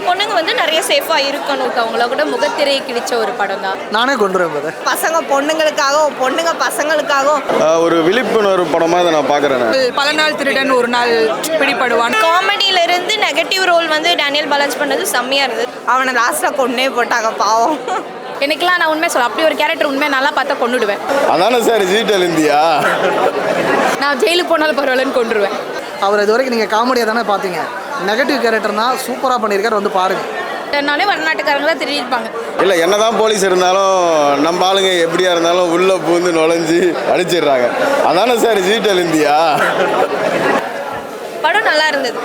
பொண்ணுங்க வந்து நிறைய சேஃபா இருக்கணும். அவங்கள கூட முகத்திரையை கிழிச்ச ஒரு படம் தான். நானே கொண்டு வருவேன். பசங்க பொண்ணுங்களுக்காகவும் பொண்ணுங்க பசங்களுக்காகவும் ஒரு விழிப்புணர்வு படமாக இதை நான் பார்க்குறேன். பல நாள் திருடன் ஒரு நாள் பிடிபடுவான். காமெடியில இருந்து நெகட்டிவ் ரோல் வந்து டேனியல் பேலன்ஸ் பண்ணது செம்மையா இருந்தது. அவனை லாஸ்ட்ல கொன்னே போட்டாங்க பாவம். எனக்குலாம் நான் உண்மையை சொல்ல, அப்படி ஒரு கேரக்டர் உண்மையை நல்லா பார்த்தா கொண்டுடுவேன். அதானே சார் டிஜிட்டல் இந்தியா. நான் ஜெயிலுக்கு போனாலும் பரவாயில்லன்னு கொண்டுருவேன். அவர் இது வரைக்கும் நீங்கள் காமெடியாக தானே பார்த்தீங்க. நெகட்டிவ் கேரக்டர்னா சூப்பராக பண்ணியிருக்காரு, வந்து பாருங்கள். நானே வடநாட்டுக்காரங்க தான் திருடிருப்பாங்க. இல்லை என்னதான் போலீஸ் இருந்தாலும் நம்ம ஆளுங்க எப்படியா இருந்தாலும் உள்ளே பூந்து நுழைஞ்சு அடிச்சிடுறாங்க. அதானே சார் டிஜிட்டல் இந்தியா. படம் நல்லா இருந்தது.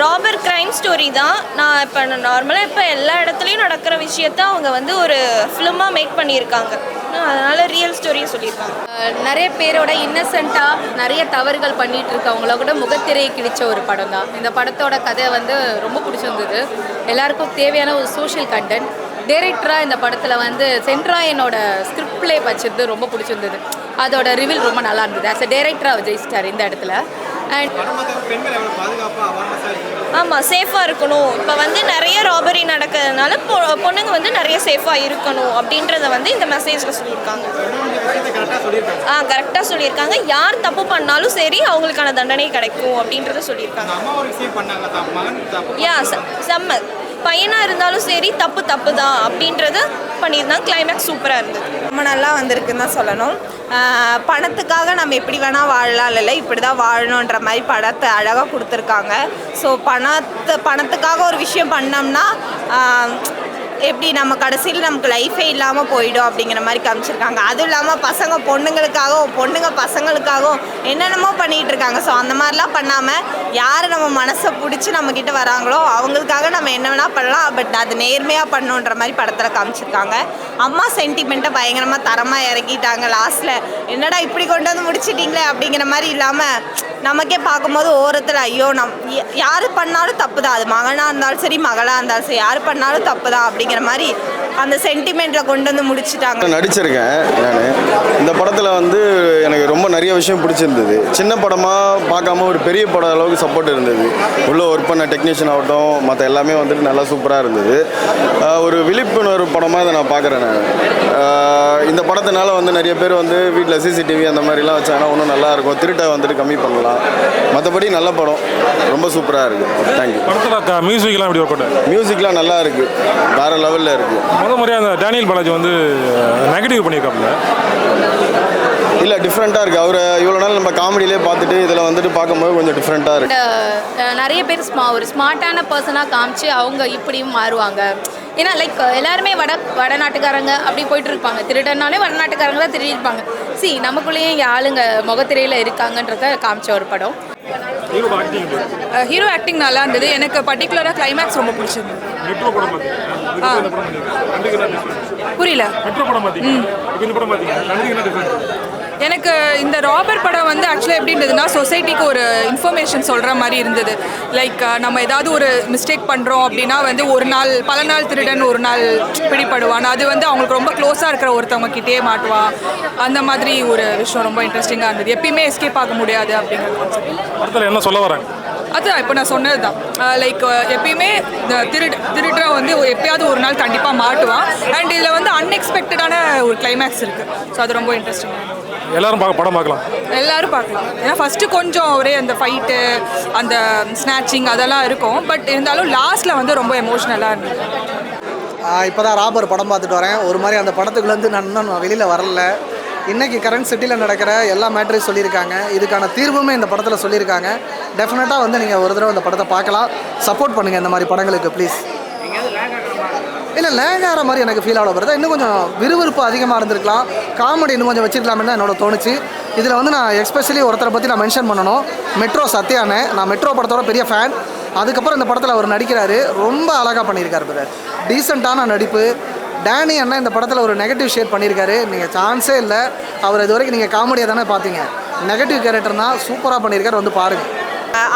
ராபர் கிரைம் ஸ்டோரி தான். நான் இப்போ நார்மலாக இப்போ எல்லா இடத்துலையும் நடக்கிற விஷயத்த அவங்க வந்து ஒரு ஃபிலிமாக மேக் பண்ணியிருக்காங்க. அதனால ரியல் ஸ்டோரியை சொல்லியிருக்காங்க. நிறைய பேரோட இன்னசென்ட்டாக நிறைய தவறுகள் பண்ணிட்டு இருக்கவங்கள கூட முகத்திரையை கிழிச்ச ஒரு படம் தான். இந்த படத்தோட கதை வந்து ரொம்ப பிடிச்சிருந்தது. எல்லாருக்கும் தேவையான ஒரு சோஷியல் கண்டென்ட். டைரக்டராக இந்த படத்தில் வந்து சென்ட்ராயனோட ஸ்கிரிப்ட் ப்ளே வச்சிருந்து ரொம்ப பிடிச்சிருந்தது. அதோட ரிவீல் ரொம்ப நல்லா இருந்தது. ஆஸ் அ டைரக்டராக ஜெயிச்சிட்டார் இந்த இடத்துல. அண்ட் ஆமாம், சேஃபாக இருக்கணும். இப்போ வந்து நிறைய ராபரி நடக்கிறதுனால பொண்ணுங்க வந்து நிறைய சேஃபாக இருக்கணும் அப்படின்றத வந்து இந்த மெசேஜில் சொல்லியிருக்காங்க. கரெக்டாக சொல்லியிருக்காங்க. யார் தப்பு பண்ணாலும் சரி அவங்களுக்கான தண்டனை கிடைக்கும் அப்படின்றத சொல்லியிருக்காங்க. செம்ம. பையனாக இருந்தாலும் சரி தப்பு தான் அப்படின்றத பண்ணியிருந்தாங்க. கிளைமேக்ஸ் சூப்பராக இருந்தது. ரொம்ப நல்லா வந்திருக்குன்னு தான் சொல்லணும். பணத்துக்காக நம்ம எப்படி வேணால் வாழலாம், இல்லை இப்படி தான் வாழணுன்ற மாதிரி படத்தை அழகாக கொடுத்துருக்காங்க. ஸோ பணத்துக்காக ஒரு விஷயம் பண்ணோம்னா எப்படி நம்ம கடைசியில் நமக்கு லைஃபே இல்லாமல் போயிடும் அப்படிங்கிற மாதிரி காமிச்சிருக்காங்க. அதுவும் இல்லாமல் பசங்க பொண்ணுங்களுக்காகவும் பொண்ணுங்க பசங்களுக்காகவும் என்னென்னமோ பண்ணிகிட்டு இருக்காங்க. ஸோ அந்த மாதிரிலாம் பண்ணாமல் யார் நம்ம மனசை பிடிச்சி நம்மக்கிட்ட வராங்களோ அவங்களுக்காக நம்ம என்ன வேணால் பண்ணலாம். பட் அது நேர்மையாக பண்ணணுன்ற மாதிரி படத்தில் காமிச்சிருக்காங்க. அம்மா சென்டிமெண்ட்டை பயங்கரமாக தரமாக இறக்கிட்டாங்க. லாஸ்ட்டில் என்னடா இப்படி கொண்டு வந்து முடிச்சிட்டிங்களே அப்படிங்கிற மாதிரி இல்லாமல் நமக்கே பார்க்கும்போது ஓரத்தில் ஐயோ யார் பண்ணாலும் தப்பு தான். அது மகனாக இருந்தாலும் சரி மகளாக இருந்தாலும் சரி யார் பண்ணாலும் தப்பு தான் அப்படிங்கிற மாதிரி அந்த சென்டிமெண்ட்டில் கொண்டு வந்து முடிச்சிட்டாங்க. நடிச்சிருக்கேன் நான் இந்த படத்தில். வந்து எனக்கு ரொம்ப நிறைய விஷயம் பிடிச்சிருந்தது. சின்ன படமாக பார்க்காம ஒரு பெரிய படம் அளவுக்கு சப்போர்ட் இருந்தது. உள்ளே ஒர்க் பண்ண டெக்னீஷியன் ஆகட்டும் மற்ற எல்லாமே வந்துட்டு நல்லா சூப்பராக இருந்தது. ஒரு விழிப்புணர்வு படமாக இதை நான் பார்க்குறேன். நான் இந்த படத்தினால வந்து நிறைய பேர் வந்து வீட்டில் சிசிடிவி அந்த மாதிரிலாம் வச்சாங்கன்னா இன்னும் நல்லாயிருக்கும். திருட்டை வந்துட்டு கம்மி பண்ணலாம். மற்றபடி நல்ல படம், ரொம்ப சூப்பராக இருக்குது. தேங்க்யூ. படத்தில் மியூசிக்லாம் எப்படி ஒர்க் அவுட்? மியூசிக்லாம் நல்லா இருக்குது, வேறு லெவலில் இருக்குது. முறையாக அந்த டேனியல் பாலாஜி வந்து நெகட்டிவ் பண்ணியிருக்காப்புல. இல்லை டிஃப்ரெண்ட்டாக இருக்குது. அவர் இவ்வளோ நாள் நம்ம காமெடியிலே பார்த்துட்டு இதில் வந்துட்டு பார்க்கும்போது கொஞ்சம் டிஃப்ரெண்ட்டாக இருக்குது. நிறைய பேர் ஒரு ஸ்மார்ட்டான பர்சனாக காமிச்சு அவங்க இப்படியும் மாறுவாங்க. ஏன்னா லைக் எல்லாருமே வடநாட்டுக்காரங்க அப்படி போயிட்டு இருப்பாங்க. திருடனாலே வடநாட்டுக்காரங்க தான் திருடிருப்பாங்க. நமக்குள்ளேயே இங்கே ஆளுங்க முகத்திரையில் இருக்காங்கன்றத காமிச்ச ஒரு படம். ஹீரோ ஆக்டிங் நல்லா இருந்தது. எனக்கு பர்டிகுலராக கிளைமேக்ஸ் ரொம்ப பிடிச்சிருந்தது. புரியல. எனக்கு இந்த ராபர் படம் வந்து ஆக்சுவலாக எப்படி இருந்ததுன்னா சொசைட்டிக்கு ஒரு இன்ஃபர்மேஷன் சொல்கிற மாதிரி இருந்தது. லைக் நம்ம ஏதாவது ஒரு மிஸ்டேக் பண்ணுறோம் அப்படின்னா வந்து ஒரு நாள் பல நாள் திருடன் ஒரு நாள் பிடிபடுவான். அது வந்து அவங்களுக்கு ரொம்ப க்ளோஸாக இருக்கிற ஒருத்தவங்க கிட்டே மாட்டுவான். அந்த மாதிரி ஒரு விஷயம் ரொம்ப இன்ட்ரெஸ்டிங்காக இருந்தது. எப்பயுமே எஸ்கேப் ஆக முடியாது அப்படிங்கிறது என்ன சொல்ல வராங்க. அதுதான் இப்போ நான் சொன்னது தான். லைக் எப்பயுமே இந்த திருடுற வந்து எப்பயாவது ஒரு நாள் கண்டிப்பாக மாட்டுவான். அண்ட் இதில் வந்து அன்எக்ஸ்பெக்டடான ஒரு கிளைமேக்ஸ் இருக்குது. ஸோ அது ரொம்ப இன்ட்ரெஸ்டிங்காக எல்லாரும் படம் பார்க்கலாம். எல்லாரும் பார்க்கலாம். ஏன்னா ஃபஸ்ட்டு கொஞ்சம் ஒரே அந்த ஃபைட்டு அந்த ஸ்நாச்சிங் அதெல்லாம் இருக்கும். பட் இருந்தாலும் லாஸ்ட்டில் வந்து ரொம்ப எமோஷ்னலாக இருந்தது. இப்போ தான் ராபர் படம் பார்த்துட்டு வரேன். ஒரு மாதிரி அந்த படத்துக்குள்ளேருந்து நான் இன்னும் வெளியில் வரல. இன்றைக்கி கரண்ட் சிட்டியில் நடக்கிற எல்லா மேட்டரையும் சொல்லியிருக்காங்க. இதுக்கான தீர்வுமே இந்த படத்தில் சொல்லியிருக்காங்க. டெஃபினட்டாக வந்து நீங்கள் ஒரு தடவை இந்த படத்தை பார்க்கலாம். சப்போர்ட் பண்ணுங்கள் இந்த மாதிரி படங்களுக்கு ப்ளீஸ். இல்லை லேக் ஆகிற மாதிரி எனக்கு ஃபீல் ஆக வருது. இன்னும் கொஞ்சம் விறுவிறுப்பு அதிகமாக இருந்திருக்கலாம். காமெடி இன்னும் கொஞ்சம் வச்சிருக்கலாமே தான் என்னோட தோணுச்சு. இதில் வந்து நான் எஸ்பெஷலி ஒருத்தரை பற்றி நான் மென்ஷன் பண்ணணும். மெட்ரோ சத்யானே. நான் மெட்ரோ படத்தோட பெரிய ஃபேன். அதுக்கப்புறம் இந்த படத்தில் அவர் நடிக்கிறாரு. ரொம்ப அழகாக பண்ணியிருக்காரு பிரதர். டீசெண்டான நடிப்பு. டேனி அண்ணா இந்த படத்தில் ஒரு நெகட்டிவ் ஷேட் பண்ணியிருக்காரு. நீங்கள் சான்ஸே இல்லை. அவர் இது வரைக்கும் நீங்கள் காமெடியாக தானே பார்த்தீங்க. நெகட்டிவ் கேரக்டர்னா சூப்பராக பண்ணியிருக்காரு, வந்து பாருங்கள்.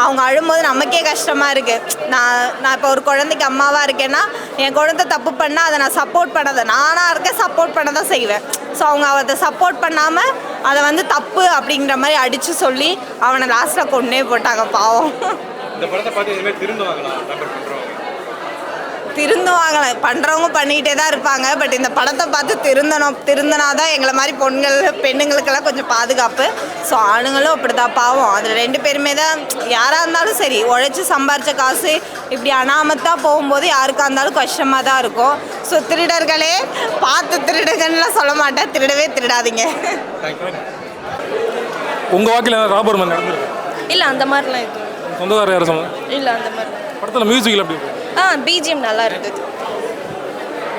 அவங்க அழும்போது நமக்கே கஷ்டமாக இருக்குது. நான் இப்போ ஒரு குழந்தைக்கு அம்மாவாக இருக்கேன்னா என் குழந்தை தப்பு பண்ணால் அதை நான் சப்போர்ட் பண்ணதை நானாக இருக்கேன் சப்போர்ட் பண்ண தான் செய்வேன். ஸோ அவங்க அதை சப்போர்ட் பண்ணாமல் அதை வந்து தப்பு அப்படிங்கிற மாதிரி அடித்து சொல்லி அவனை லாஸ்ட்டில் கொன்னே போட்டாங்க பாவம். இந்த படத்தை பார்த்து இனிமேல் திருந்துவாங்களா நம்பர் பண்ணுறோம்? திருந்துவாங்க, பண்ணுறவங்க பண்ணிக்கிட்டே தான் இருப்பாங்க. பட் இந்த படத்தை பார்த்து திருந்தினா தான் எங்களை மாதிரி பெண்ணுங்களுக்கெல்லாம் கொஞ்சம் பாதுகாப்பு. ஸோ ஆணுங்களும் அப்படி தான் பாவம். அதில் 2 பேருமே தான், யாராக இருந்தாலும் சரி உழைச்சி சம்பாரித்த காசு இப்படி அனாமத்தாக போகும்போது யாருக்காக இருந்தாலும் கஷ்டமாக தான் இருக்கும். ஸோ திருடர்களே பார்த்து திருடுங்கன்னுலாம் சொல்ல மாட்டேன், திருடாதீங்க. உங்கள் வாக்கில் ராபர் மன் நடந்திருக்கு? இல்லை அந்த மாதிரிலாம் எதுவும் சொந்தக்காரர் யாரும் சொன்னாங்க? இல்லை அந்த மாதிரி. படத்தில் மியூசிக்கில் எப்படி இருக்கு? பிஜிஎம் நல்லா இருந்தது.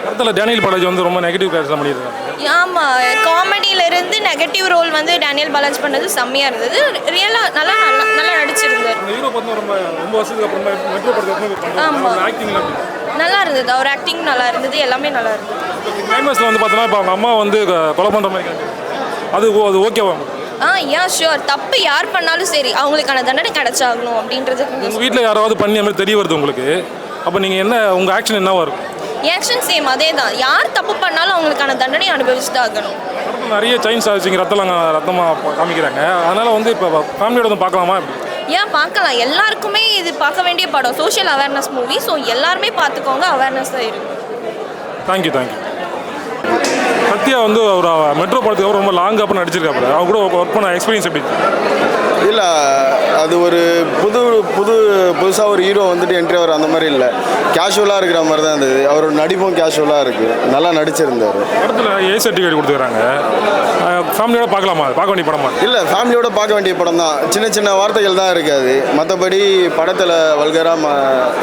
படத்தில் டேனியல் பாலாஜி வந்து ரொம்ப நெகட்டிவ் கேரக்டர் தான் பண்ணியிருக்காங்க. ஆமாம், காமெடியிலேருந்து நெகட்டிவ் ரோல் வந்து டேனியல் பாலாஜி பண்ணது செம்மையாக இருந்தது. ரியலாக நல்லா நடிச்சிருந்தார். அந்த ஹீரோ பார்த்தா ரொம்ப வருஷத்துக்கு அப்புறமா மெட்ரோ படத்தில் ஆக்டிங்ல நல்லா இருந்தது. அவர் ஆக்டிங் நல்லா இருந்தது, எல்லாமே நல்லா இருந்தது. கிளைமேக்ஸில் வந்து பார்த்தோன்னா இப்போ அவங்க அம்மா வந்து கொலை பண்ணுற மாதிரி அது ஓகேவா? ஷுவர். தப்பு யார் பண்ணாலும் சரி அவங்களுக்கான தண்டனை கிடைச்சாகணும் அப்படின்றது. உங்கள் வீட்டில் யாராவது பண்ணி அந்த மாதிரி தெரிய வருது உங்களுக்கு, அப்போ நீங்கள் என்ன, உங்கள் ஆக்ஷன் என்னவா இருக்கும்? ஆக்ஷன் சேம் அதே தான். யார் தப்பு பண்ணாலும் அவங்களுக்கான தண்டனை அனுபவிச்சு தான் ஆகணும். நிறைய சைன்ஸ் ஆச்சுங்க, ரத்தமாக காமிக்கிறாங்க. அதனால் வந்து இப்போ ஃபேமிலியோட வந்து பார்க்கலாமா? ஏன் பார்க்கலாம், எல்லாருக்குமே இது பார்க்க வேண்டிய படம். Social awareness movie. ஸோ எல்லாருமே பார்த்துக்கோங்க, அவேர்னஸ் தான் இருக்கும். தேங்க்யூ. சத்யா வந்து ஒரு மெட்ரோ படத்துக்கு அப்புறம் ரொம்ப லாங் அப்புறம் நடிச்சிருக்காப்புல, அவங்க கூட ஒர்க் பண்ண எக்ஸ்பீரியன்ஸ் எப்படி? இல்லை, அது ஒரு புதுசாக ஒரு ஹீரோ வந்துட்டு என்ட்ரி ஆகிற அந்த மாதிரி இல்லை, கேஷுவலாக இருக்கிற மாதிரி தான் இருந்தது. அவரோட நடிப்பும் கேஷுவலாக இருக்குது, நல்லா நடிச்சிருந்தார். படத்தில் ஏ சர்டிஃபிகேட் கொடுத்துக்கிறாங்க. ஃபேமிலியோட பார்க்கலாமா? பார்க்க வேண்டிய படமா? இல்லை, ஃபேமிலியோட பார்க்க வேண்டிய படம் தான். சின்ன வார்த்தைகள் தான் இருக்காது, மற்றபடி படத்தில் வல்கராக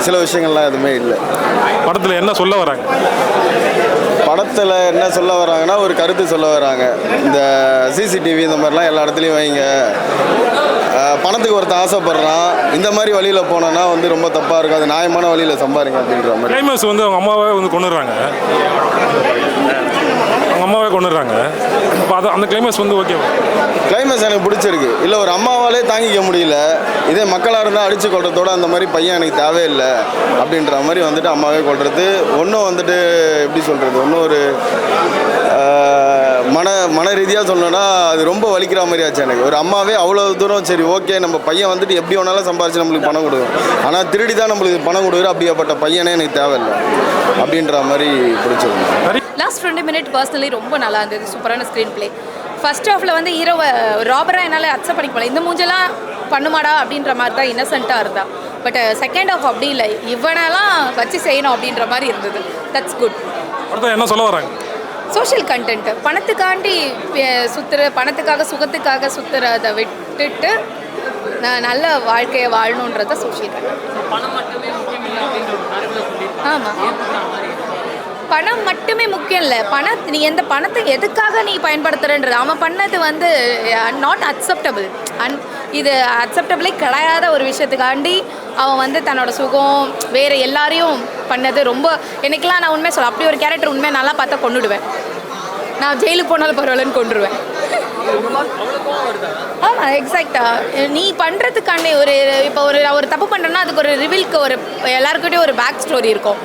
சில விஷயங்கள்லாம் எதுவுமே இல்லை. படத்தில் என்ன சொல்ல வராங்க? படத்தில் என்ன சொல்ல வராங்கன்னா, ஒரு கருத்து சொல்ல வராங்க. இந்த சிசிடிவி இந்த மாதிரிலாம் எல்லா இடத்துலையும் வைங்க, பணத்துக்கு ஒருத்தர் ஆசைப்படுறான், இந்த மாதிரி வழியில் போனோன்னா வந்து ரொம்ப தப்பாக இருக்கும், அது நியாயமான வழியில் சம்பாதிங்க அப்படின்ற மாதிரி. கிளைமேக்ஸ் வந்து அவங்க அம்மாவே வந்து கொண்டுறாங்க, இப்போ அந்த கிளைமேக்ஸ் வந்து ஓகே. கிளைமேக்ஸ் எனக்கு பிடிச்சிருக்கு. இல்லை, ஒரு அம்மாவாலே தாங்கிக்க முடியல, இதே மக்களாக இருந்தால் அடித்து கொள்றதோட அந்த மாதிரி பையன் எனக்கு தேவையில்லை அப்படின்ற மாதிரி வந்துட்டு அம்மாவே கொள்வது. ஒன்றும் வந்துட்டு எப்படி சொல்கிறது, ஒன்றும் ஒரு மன ரீதியாக சொல்லணும்னா அது ரொம்ப வலிக்கிற மாதிரி ஆச்சு எனக்கு. ஒரு அம்மாவே அவ்வளோ தூரம், சரி ஓகே நம்ம பையன் வந்துட்டு எப்படி வேணாலும் சம்பாரிச்சு நம்மளுக்கு பணம் கொடுக்கும், ஆனால் திருடி தான் நம்மளுக்கு பணம் கொடுக்குற, அப்படியாப்பட்ட பையனே எனக்கு தேவையில்லை அப்படின்ற மாதிரி பிடிச்சிருக்கு. லாஸ்ட் 20 மினிட் பர்சனலி ரொம்ப நல்லா இருந்தது. சூப்பரான ஸ்க்ரீன் பிளே. ஃபர்ஸ்ட் ஹாஃபில் வந்து ஹீரோவை ராபராக என்னால் அக்செப்ட் பண்ணிக்க முடியல. இந்த மூஞ்செல்லாம் பண்ணுமாடா அப்படின்ற மாதிரி தான் இன்னசென்ட்டாக இருந்தா. பட் செகண்ட் ஹாஃப் அப்படி இல்லை, இவனெல்லாம் வச்சு செய்யணும் அப்படின்ற மாதிரி இருந்தது. That's good. என்ன சொல்ல வராங்க? Social content. பணத்துக்காண்டி பணத்துக்காக சுகத்துக்காக சுற்றுறதை விட்டுட்டு நல்ல வாழ்க்கையை வாழணுன்றத சோஷியல் கண்டென்ட். ஆமாம், பணம் மட்டுமே முக்கியம் இல்லை. நீ எந்த பணத்தை எதுக்காக நீ பயன்படுத்துறன்றது. அவன் பண்ணது வந்து நாட் அக்செப்டபிள். இது அக்செப்டபிளே கிடையாத ஒரு விஷயத்துக்காண்டி அவன் வந்து தன்னோட சுகம் வேறு எல்லாரையும் பண்ணது ரொம்ப. எனக்கெல்லாம் நான் உண்மையை சொல்ல, அப்படி ஒரு கேரக்டர் உண்மையை நல்லா பார்த்தா கொண்டுடுவேன். நான் ஜெயிலுக்கு போனாலும் பரவாயில்லன்னு கொண்டுருவேன். ஆமாம், எக்ஸாக்டாக. நீ பண்ணுறதுக்காண்டி இப்போ ஒரு தப்பு பண்ணுறேன்னா அதுக்கு ஒரு ரிவீலுக்கு எல்லாருக்கிட்டையும் ஒரு பேக் ஸ்டோரி இருக்கும்.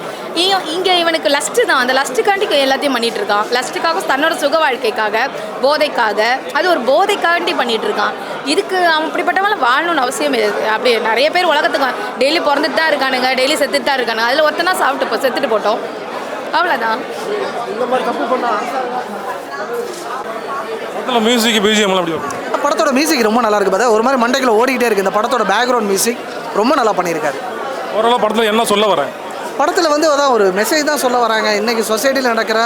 இங்கே இவனுக்கு லஸ்ட்டு தான், அந்த லஸ்ட்டுக்காண்டி எல்லாத்தையும் பண்ணிகிட்டு இருக்கான். லஸ்ட்டுக்காக, தன்னோட சுக வாழ்க்கைக்காக, போதைக்காக, அது ஒரு போதைக்காண்டி பண்ணிகிட்டு இருக்கான். இதுக்கு அவன் அப்படிப்பட்டவங்களாம் வாழணும்னு அவசியம் இருக்குது. அப்படி நிறைய பேர் உலகத்துக்கு டெய்லி பிறந்துட்டு தான் இருக்கானுங்க, டெய்லி செத்துட்டு தான் இருக்கானுங்க. அதில் ஒருத்தனா செத்துட்டு போட்டோம், அவ்வளோதான். மியூசிக் பிஜிஎம் அப்படி படத்தோட மியூசிக் ரொம்ப நல்லா இருக்குது. பார்த்தா ஒரு மாதிரி மண்டைக்குள்ள ஓடிக்கிட்டே இருக்குது. இந்த படத்தோட பேக்ரவுண்ட் மியூசிக் ரொம்ப நல்லா பண்ணியிருக்காரு. ஓரளவு படத்தில் என்ன சொல்ல வரேன்? படத்தில் வந்து அதான் ஒரு மெசேஜ் தான் சொல்ல வராங்க. இன்றைக்கி சொசைட்டியில் நடக்கிற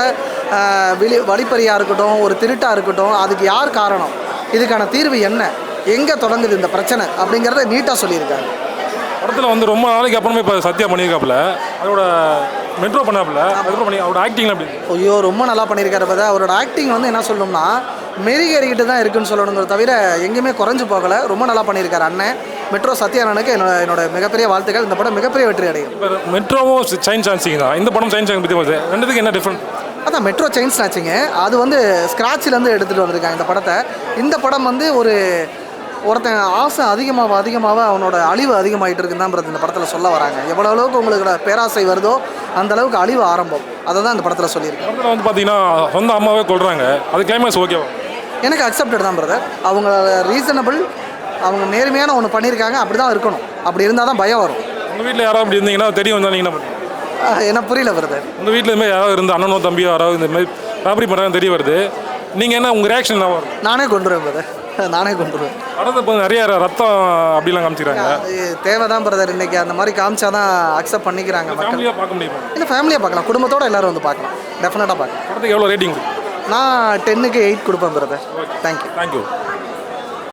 வழிப்பறியாக இருக்கட்டும், ஒரு திருட்டாக இருக்கட்டும், அதுக்கு யார் காரணம், இதுக்கான தீர்வு என்ன, எங்கே தொடங்குது இந்த பிரச்சனை அப்படிங்கிறத நீட்டாக சொல்லியிருக்காங்க. படத்தில் வந்து ரொம்ப நாளைக்கு அப்புறமே இப்போ சத்யா பண்ணியிருக்காப்புல, அதோட மெட்ரோ பண்ணாப்புல, அதுக்கப்புறம் பண்ணி அவரோட ஆக்டிங் அப்படி ஐயோ ரொம்ப நல்லா பண்ணியிருக்காரு. பார்த்தா அவரோட ஆக்டிங் வந்து என்ன சொல்லணும்னா மெருகேறிக்கிட்டு தான் இருக்குன்னு சொல்லணுங்கிற தவிர எங்கேயுமே குறைஞ்சு போகலை. ரொம்ப நல்லா பண்ணியிருக்காரு அண்ணன். மெட்ரோ சத்யானனுக்கு என்னோட மிகப்பெரிய வாழ்த்துக்கள். இந்த படம் மிகப்பெரிய வெற்றி அடையும். இப்போ மெட்ரோவும் செயின் சான்சிங் தான், இந்த படம் செயின் சான்சிங் பற்றி வருது. ரெண்டுத்துக்கு என்ன டிஃப்ரெண்ட்? அதான் மெட்ரோ செயின் ஸ்நாச்சிங்க, அது வந்து ஸ்க்ராட்சிலேருந்து எடுத்துகிட்டு வந்திருக்காங்க இந்த படத்தை. இந்த படம் வந்து ஒருத்தன் ஆசை அதிகமாக அவனோட அழிவு அதிகமாகிட்டு இருக்குன்னு தான் இந்த படத்தில் சொல்ல வராங்க. எவ்வளோ அளவுக்கு உங்களுக்கு பேராசை வருதோ அந்த அளவுக்கு அழிவு ஆரம்பம். அதை தான் இந்த படத்தில் சொல்லியிருக்கேன். படத்தில் வந்து பார்த்தீங்கன்னா சொந்த அம்மாவே கொள்கிறாங்க, அது கிளைமேக்ஸ் ஓகேவா? எனக்கு அக்செப்டட் தான் பிரதர். அவங்க ரீசனபிள், அவங்க நேர்மையான ஒன்று பண்ணியிருக்காங்க, அப்படி தான் இருக்கணும். அப்படி இருந்தால் தான் பயம் வரும். உங்கள் வீட்டில் யாராவது அப்படி இருந்தீங்கன்னா தெரிய வந்தால் நீங்கள் என்ன பண்ணுவீங்க? எனக்கு புரியல பிரதர். உங்கள் வீட்டில் இந்த மாதிரி யாராவது இருந்து அண்ணனோ தம்பியோ யாராவது இந்த மாதிரி ராபரி பண்ணுறாங்கன்னு தெரிய வருது, நீங்கள் என்ன உங்கள் ரியாக்ஷன் என்ன வரும்? நானே கொண்டுருவேன் பிரதர், நானே கொண்டுருவேன். படத்தை இப்போ நிறைய ரத்தம் அப்படிலாம் காமிச்சிக்கிறாங்க. அது தேவை தான் பிரதர். இன்றைக்கி அந்த மாதிரி காமிச்சா தான் அக்செப்ட் பண்ணிக்கிறாங்க மக்கள். ஃபேமிலியாக பார்க்க முடியுமா? இல்லை ஃபேமிலியாக பார்க்கலாம், குடும்பத்தோடு எல்லோரும் வந்து பார்க்கலாம், டெஃபினட்டாக பார்க்கலாம். படத்துக்கு எவ்வளோ ரேட்டிங்? நான் 10க்கு 8 கொடுப்பேன் பிரதர். தேங்க்யூ. தேங்க்யூ.